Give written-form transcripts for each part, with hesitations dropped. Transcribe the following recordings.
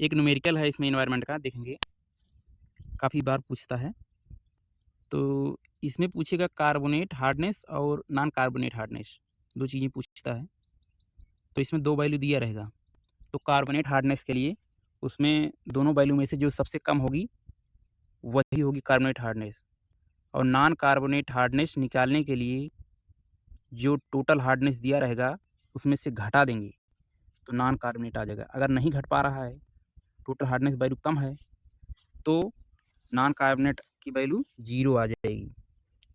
एक न्यूमेरिकल है इसमें एनवायरनमेंट का देखेंगे, काफ़ी बार पूछता है। तो इसमें पूछेगा कार्बोनेट हार्डनेस और नॉन कार्बोनेट हार्डनेस, 2 चीज़ें पूछता है। तो इसमें 2 वैल्यू दिया रहेगा। तो कार्बोनेट हार्डनेस के लिए उसमें दोनों वैल्यू में से जो सबसे कम होगी, वही होगी कार्बोनेट हार्डनेस। और नॉन कार्बोनेट हार्डनेस निकालने के लिए जो टोटल हार्डनेस दिया रहेगा, उसमें से घटा देंगे, तो नॉन कार्बोनेट आ जाएगा। अगर नहीं घट पा रहा है, टोटल हार्डनेस वैल्यू कम है, तो नॉन कार्बोनेट की वैल्यू 0 आ जाएगी।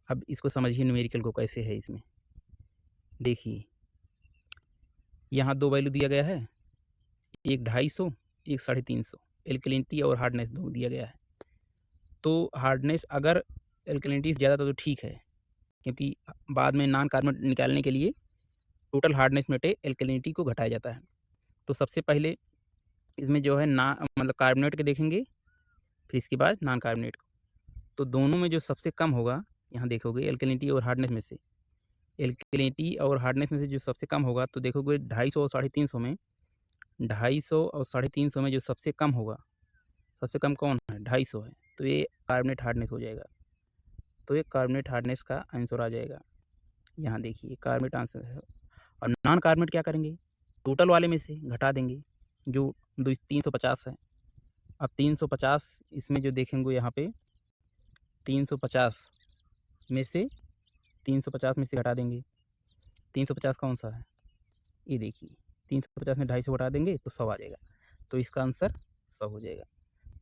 अब इसको समझिए न्यूमेरिकल को कैसे है इसमें। देखिए, यहाँ 2 वैल्यू दिया गया है, एक 250, एक 350, एल्कलिनिटी और हार्डनेस 2 दिया गया है। तो हार्डनेस अगर एल्कलिनिटी ज़्यादा था तो ठीक है, क्योंकि बाद में नॉन कार्बोनेट निकालने के लिए टोटल हार्डनेस में से एल्कलिनिटी को घटाया जाता है। तो सबसे पहले इसमें जो है ना मतलब कार्बोनेट के देखेंगे, फिर इसके बाद नॉन कार्बोनेट को। तो दोनों में जो सबसे कम होगा, यहाँ देखोगे एल्कलिनिटी और हार्डनेस में से, एल्कलिनिटी और हार्डनेस में से जो सबसे कम होगा, तो देखोगे 250 और 350 में, 250 और 350 में जो सबसे कम होगा, सबसे कम कौन है? 250 है। तो ये कार्बोनेट हार्डनेस हो जाएगा। तो ये कार्बोनेट हार्डनेस का आंसर आ जाएगा। यहाँ देखिए कार्बोनेट आंसर है। और नॉन कार्बोनेट क्या करेंगे? टोटल वाले में से घटा देंगे, जो 350 है। अब 350 इसमें जो देखेंगे यहाँ पे 350 में से 350 में से घटा देंगे। 350 कौन-सा है? ये देखिए 350 में 250 घटा देंगे तो 100 आ जाएगा। तो इसका आंसर 100 हो जाएगा।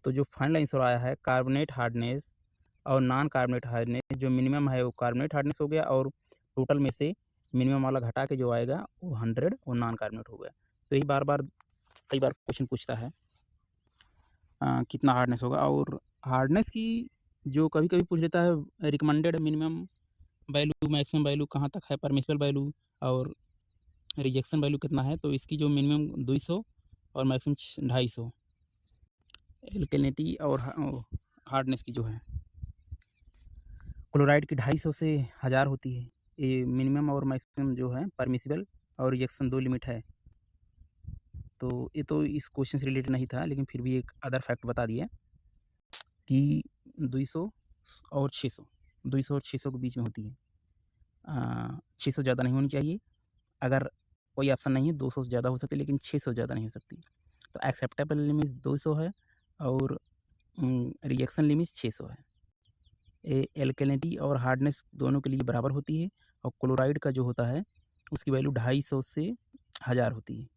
तो जो फाइनल आंसर आया है कार्बोनेट हार्डनेस और नॉन कार्बोनेट हार्डनेस, जो मिनिमम है वो कार्बोनेट हार्डनेस हो गया, और टोटल में से मिनिमम वाला घटा के जो आएगा वो 100 और नॉन कार्बोनेट हो गया। तो यही बार-बार कई बार क्वेश्चन पूछता है कितना हार्डनेस होगा। और हार्डनेस की जो कभी-कभी पूछ लेता है recommended minimum value, maximum value कहाँ तक है, परमिसिबल वैल्यू और रिजेक्शन वैल्यू कितना है। तो इसकी जो मिनिमम 200 और मैक्सिमम 250 एल्कलिनिटी और हार्डनेस की जो है, क्लोराइड की 250 से 1000 होती है। ये मिनिमम और मैक्सिमम जो है परमिसिबल और रिजेक्शन 2 लिमिट है। तो ये तो इस क्वेश्चन से रिलेटेड नहीं था, लेकिन फिर भी एक अदर फैक्ट बता दिया कि 200 और 600, 200 और 600 के बीच में होती है। 600 ज़्यादा नहीं होनी चाहिए। अगर कोई ऑप्शन नहीं है, 200 से ज़्यादा हो सकती है, लेकिन 600 ज़्यादा नहीं हो सकती। तो एक्सेप्टेबल लिमिट 200 है और रिजेक्शन लिमिट 600 है। ये एल्कलिनिटी और हार्डनेस दोनों के लिए बराबर होती है। और क्लोराइड का जो होता है, उसकी वैल्यू 250 से 1000 होती है।